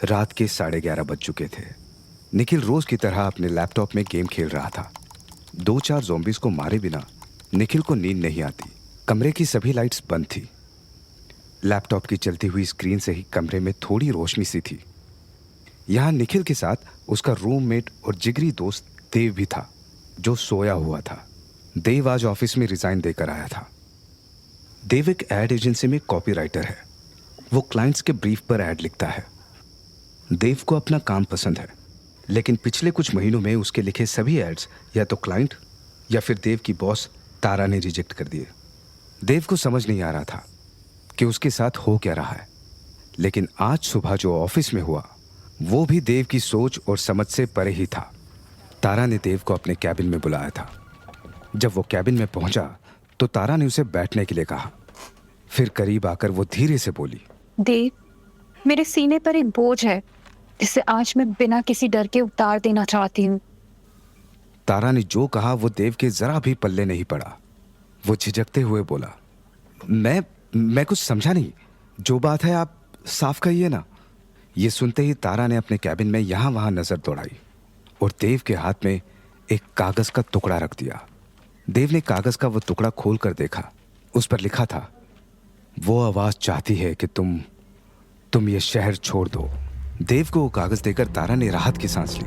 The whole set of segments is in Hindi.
रात के 11:30 बज चुके थे। निखिल रोज की तरह अपने लैपटॉप में गेम खेल रहा था। 2-4 ज़ॉम्बीज को मारे बिना निखिल को नींद नहीं आती। कमरे की सभी लाइट्स बंद थी। लैपटॉप की चलती हुई स्क्रीन से ही कमरे में थोड़ी रोशनी सी थी। यहाँ निखिल के साथ उसका रूममेट और जिगरी दोस्त देव भी था, जो सोया हुआ था। देव आज ऑफिस में रिजाइन देकर आया था। देव एक एड एजेंसी में कॉपीराइटर है। वो क्लाइंट्स के ब्रीफ पर एड लिखता है। देव को अपना काम पसंद है, लेकिन पिछले कुछ महीनों में उसके लिखे सभी एड्स या तो क्लाइंट या फिर देव की बॉस तारा ने रिजेक्ट कर दिए। देव को समझ नहीं आ रहा था कि उसके साथ हो क्या रहा है, लेकिन आज सुबह जो ऑफिस में हुआ वो भी देव की सोच और समझ से परे ही था। तारा ने देव को अपने कैबिन में बुलाया था। जब वो कैबिन में पहुंचा तो तारा ने उसे बैठने के लिए कहा। फिर करीब आकर वो धीरे से बोली, देव, मेरे सीने पर एक बोझ है जिसे आज मैं बिना किसी डर के उतार देना चाहती हूँ। तारा ने जो कहा वो देव के जरा भी पल्ले नहीं पड़ा। वो झिझकते हुए बोला, मैं कुछ समझा नहीं। जो बात है आप साफ कहिए ना। ये सुनते ही तारा ने अपने कैबिन में यहां वहां नजर दौड़ाई और देव के हाथ में एक कागज का टुकड़ा रख दिया। देव ने कागज का वो टुकड़ा खोल कर देखा। उस पर लिखा था, वो आवाज चाहती है कि तुम ये शहर छोड़ दो। देव को वो कागज देकर तारा ने राहत की सांस ली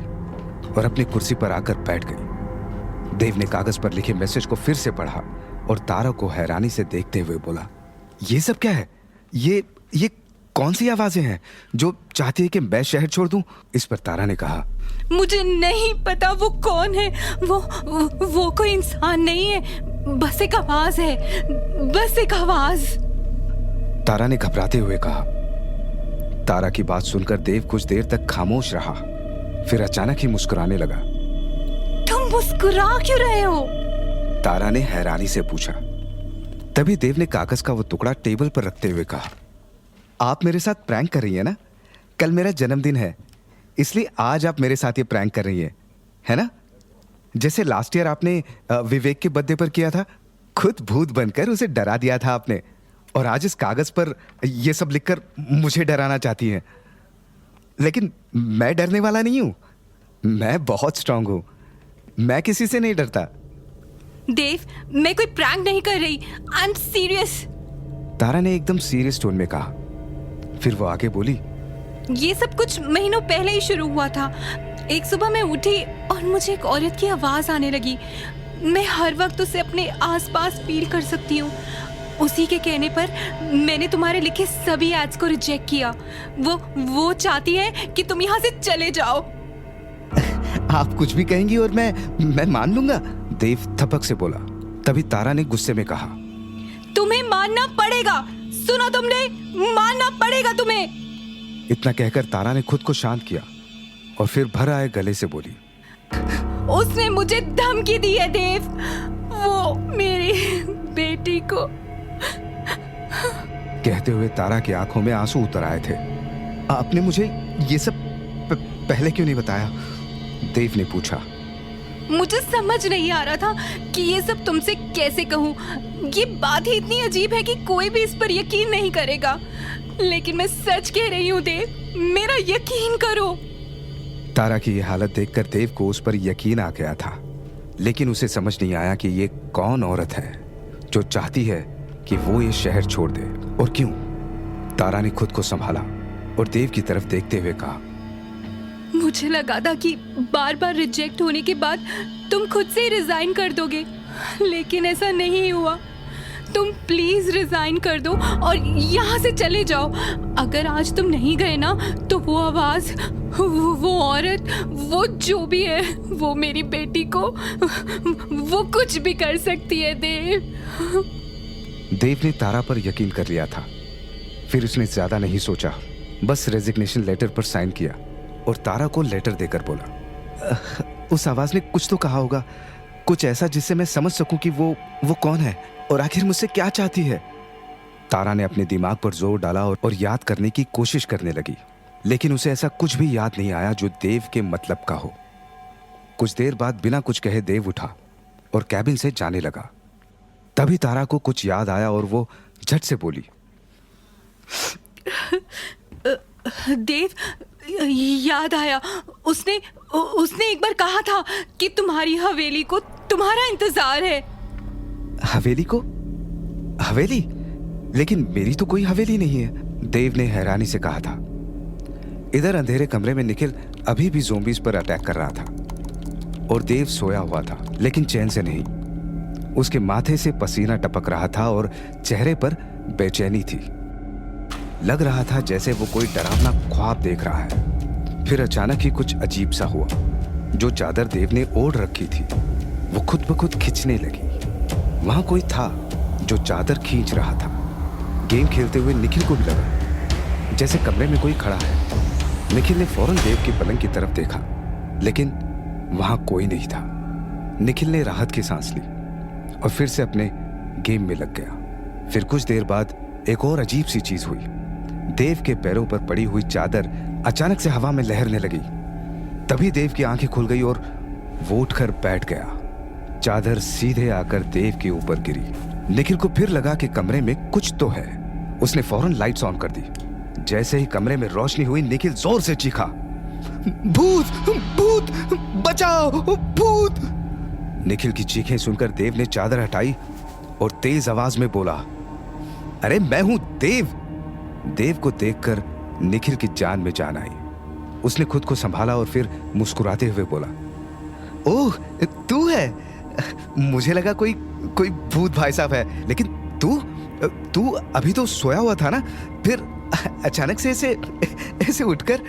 और अपनी कुर्सी पर आकर बैठ गई। देव ने कागज पर लिखे मैसेज को फिर से पढ़ा और तारा को हैरानी से देखते हुए बोला, ये सब क्या है? ये कौन सी आवाजें हैं जो चाहती है कि मैं शहर छोड़ दूं? इस पर तारा ने कहा, मुझे नहीं पता वो कौन है। वो कोई इंसान नहीं है, बस एक आवाज है, बस एक आवाज। तारा ने घबराते हुए कहा। तारा की बात सुनकर देव कुछ देर तक खामोश रहा, फिर अचानक ही मुस्कुराने लगा। तुम मुस्कुरा क्यों रहे हो? तारा ने हैरानी से पूछा। तभी देव ने कागज का वो टुकड़ा टेबल पर रखते हुए कहा, आप मेरे साथ प्रैंक कर रही हैं ना? कल मेरा जन्मदिन है, इसलिए आज आप मेरे साथ ये प्रैंक कर रही हैं, है ना? जैसे लास्ट ईयर आपने विवेक के बर्थडे पर किया था। खुद भूत बनकर उसे डरा दिया था आपने, और आज इस कागज पर ये सब लिखकर मुझे डराना चाहती हैं। लेकिन मैं डरने वाला नहीं हूं। मैं बहुत स्ट्रांग हूं। मैं किसी से नहीं डरता। देव, मैं कोई प्रैंक नहीं कर रही। I am serious. तारा ने एकदम सीरियस टोन में कहा। फिर वो आगे बोली, ये सब कुछ महीनों पहले ही शुरू हुआ था। एक सुबह मैं उठी और मुझे एक औरत की आवाज आने लगी। मैं हर वक्त उसे अपने आसपास फील कर सकती हूँ। उसी के कहने पर मैंने तुम्हारे लिखे सभी एड्स को रिजेक्ट किया। वो चाहती है कि तुम यहाँ से चले जाओ। आप कुछ भी कहेंगी और मैं मान लूंगा, देव थपक से बोला। तभी तारा ने गुस्से में कहा, तुम्हें मानना पड़ेगा। सुना तुमने? मानना पड़ेगा तुम्हें। इतना कहकर तारा ने खुद को शांत किया और फिर भर आए गले से बोली, उसने मुझे धमकी दी है देव। वो मेरी बेटी को। कहते हुए तारा की आंखों में आंसू उतर आए थे। आपने मुझे ये सब पहले क्यों नहीं बताया? देव ने पूछा। मुझे समझ नहीं आ रहा था कि ये सब तुमसे कैसे कहूँ। ये बात ही इतनी अजीब है कि कोई भी इस पर यकीन नहीं करेगा, लेकिन मैं सच कह रही हूँ देव, मेरा यकीन करो। तारा की ये हालत देखकर देव को उस पर यकीन आ गया था, लेकिन उसे समझ नहीं आया कि ये कौन औरत है जो चाहती है कि वो ये शहर छोड़ दे, और क्यों। तारा ने खुद को संभाला और देव की तरफ देखते हुए कहा, मुझे लगा था कि बार बार रिजेक्ट होने के बाद तुम खुद से ही रिजाइन कर दोगे, लेकिन ऐसा नहीं हुआ। तुम प्लीज रिजाइन कर दो और यहाँ से चले जाओ। अगर आज तुम नहीं गए ना तो वो आवाज, वो औरत, वो जो भी है, वो मेरी बेटी को वो कुछ भी कर सकती है देव। देव ने तारा पर यकीन कर लिया था। फिर उसने ज्यादा नहीं सोचा, बस रेजिग्नेशन लेटर पर साइन किया और तारा को लेटर देकर बोला, उस आवाज ने कुछ तो कहा होगा, कुछ ऐसा जिससे मैं समझ सकूं कि वो कौन है और आखिर मुझसे क्या चाहती है। तारा ने अपने दिमाग पर जोर डाला और याद करने की कोशिश करने लगी, लेकिन उसे ऐसा कुछ भी याद नहीं आया जो देव के मतलब का हो। कुछ देर बाद बिना कुछ कहे देव उठा और कैबिन से जाने लगा। तभी तारा को कुछ याद आया और वो झट से बोली, देव, याद आया, उसने उसने एक बार कहा था कि तुम्हारी हवेली को तुम्हारा इंतजार है। हवेली को? हवेली? लेकिन मेरी तो कोई हवेली नहीं है, देव ने हैरानी से कहा था। इधर अंधेरे कमरे में निखिल अभी भी ज़ोंबीज पर अटैक कर रहा था और देव सोया हुआ था, लेकिन चैन से नहीं। उसके माथे से पसीना टपक रहा था और चेहरे पर बेचैनी थी। लग रहा था जैसे वो कोई डरावना ख्वाब देख रहा है। फिर अचानक ही कुछ अजीब सा हुआ। जो चादर देव ने ओढ़ रखी थी वो खुद ब खुद खिंचने लगी। वहां कोई था जो चादर खींच रहा था। गेम खेलते हुए निखिल को भी लगा जैसे कमरे में कोई खड़ा है। निखिल ने फौरन देव के पलंग की तरफ देखा, लेकिन वहां कोई नहीं था। निखिल ने राहत की सांस ली और फिर से अपने गेम में लग गया। फिर कुछ देर बाद एक और अजीब सी चीज हुई। देव के पैरों पर पड़ी हुई चादर अचानक से हवा में लहरने लगी। तभी देव की आंखें खुल गई और वो उठकर बैठ गया। चादर सीधे आकर देव के ऊपर गिरी। निखिल को फिर लगा कि कमरे में कुछ तो है। उसने फौरन लाइट्स ऑन कर दी। जैसे ही कमरे में रोशनी हुई, निखिल जोर से चीखा, भूत भूत बचाओ भूत। निखिल की चीखें सुनकर देव ने चादर हटाई और तेज आवाज में बोला, अरे मैं हूं देव। देव को देखकर निखिल की जान में जान आई। उसने खुद को संभाला और फिर मुस्कुराते हुए बोला, ओह तू है। मुझे लगा कोई भूत भाई साहब है, लेकिन तू अभी तो सोया हुआ था ना, फिर अचानक से ऐसे उठकर।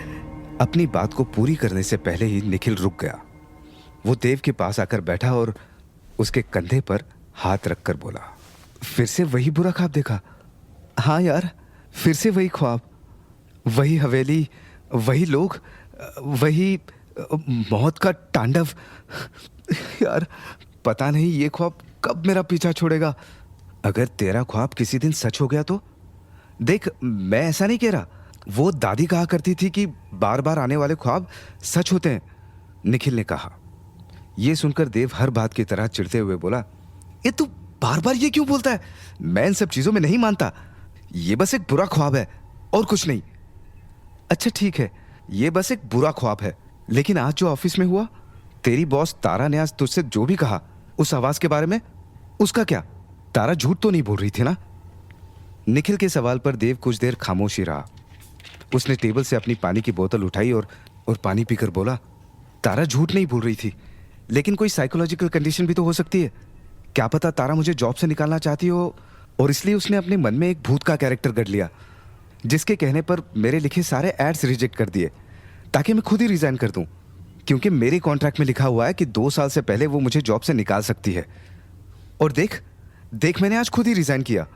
अपनी बात को पूरी करने से पहले ही निखिल रुक गया। वो देव के पास आकर बैठा और उसके कंधे पर हाथ रखकर बोला, फिर से वही बुरा ख्वाब देखा? हाँ यार, फिर से वही ख्वाब, वही हवेली, वही लोग, वही मौत का तांडव। यार पता नहीं ये ख्वाब कब मेरा पीछा छोड़ेगा। अगर तेरा ख्वाब किसी दिन सच हो गया तो? देख, मैं ऐसा नहीं कह रहा। वो दादी कहा करती थी कि बार बार आने वाले ख्वाब सच होते हैं, निखिल ने कहा। यह सुनकर देव हर बात की तरह चिढ़ते हुए बोला, ये तू बार बार ये क्यों बोलता है? मैं इन सब चीजों में नहीं मानता। ये बस एक बुरा ख्वाब है और कुछ नहीं। अच्छा ठीक है, ये बस एक बुरा ख्वाब है, लेकिन आज जो ऑफिस में हुआ, तेरी बॉस तारा ने आज तुझसे जो भी कहा उस आवाज के बारे में, उसका क्या? तारा झूठ तो नहीं बोल रही थी ना? निखिल के सवाल पर देव कुछ देर खामोश ही रहा। उसने टेबल से अपनी पानी की बोतल उठाई और पानी पीकर बोला, तारा झूठ नहीं बोल रही थी, लेकिन कोई साइकोलॉजिकल कंडीशन भी तो हो सकती है। क्या पता तारा मुझे जॉब से निकालना चाहती हो और इसलिए उसने अपने मन में एक भूत का कैरेक्टर गढ़ लिया, जिसके कहने पर मेरे लिखे सारे एड्स रिजेक्ट कर दिए ताकि मैं खुद ही रिजाइन कर दूं, क्योंकि मेरे कॉन्ट्रैक्ट में लिखा हुआ है कि 2 साल से पहले वो मुझे जॉब से निकाल सकती है। और देख मैंने आज खुद ही रिजाइन किया।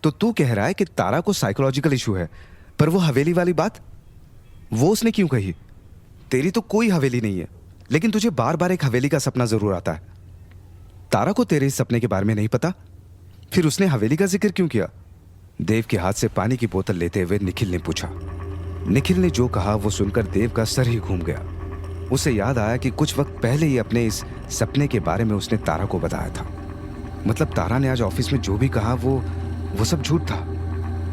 तो तू कह रहा है कि तारा को साइकोलॉजिकल इशू है, पर वो हवेली वाली बात, वो उसने क्यों कही? तेरी तो कोई हवेली नहीं है, लेकिन तुझे बार बार एक हवेली का सपना जरूर आता है। तारा को तेरे इस सपने के बारे में नहीं पता, फिर उसने हवेली का जिक्र क्यों किया? देव के हाथ से पानी की बोतल लेते हुए निखिल ने पूछा। निखिल ने जो कहा वो सुनकर देव का सर ही घूम गया। उसे याद आया कि कुछ वक्त पहले ही अपने इस सपने के बारे में उसने तारा को बताया था। मतलब तारा ने आज ऑफिस में जो भी कहा वो सब झूठ था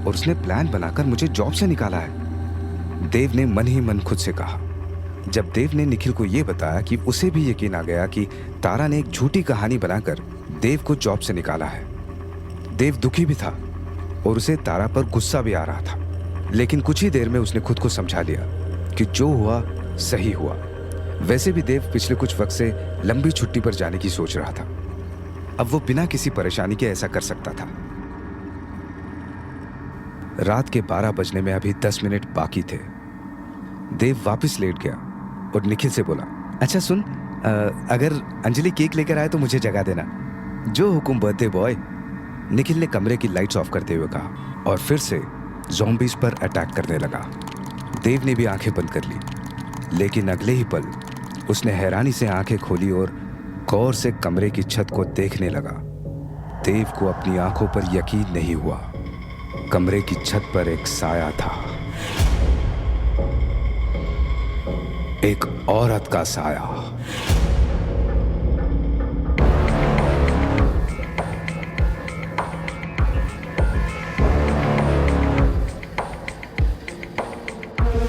और उसने प्लान बनाकर मुझे जॉब से निकाला है, देव ने मन ही मन खुद से कहा। जब देव ने निखिल को यह बताया कि उसे भी यकीन आ गया कि तारा ने एक झूठी कहानी बनाकर देव को जॉब से निकाला है। देव दुखी भी था और उसे तारा पर गुस्सा भी आ रहा था, लेकिन कुछ ही देर में उसने खुद को समझा लिया कि जो हुआ सही हुआ। वैसे भी देव पिछले कुछ वक्त से लंबी छुट्टी पर जाने की सोच रहा था। अब वो बिना किसी परेशानी के ऐसा कर सकता था। रात के 12 बजने में अभी 10 मिनट बाकी थे। देव वापस लेट गया और निखिल से बोला, अच्छा सुन, अगर अंजलि केक लेकर आए तो मुझे जगा देना। जो हुकुम बर्थडे बॉय। निखिल ने कमरे की लाइट्स ऑफ करते हुए कहा और फिर से ज़ॉम्बीज पर अटैक करने लगा। देव ने भी आंखें बंद कर ली, लेकिन अगले ही पल उसने हैरानी से आंखें खोली और गौर से कमरे की छत को देखने लगा। देव को अपनी आंखों पर यकीन नहीं हुआ। कमरे की छत पर एक साया था, एक औरत का साया।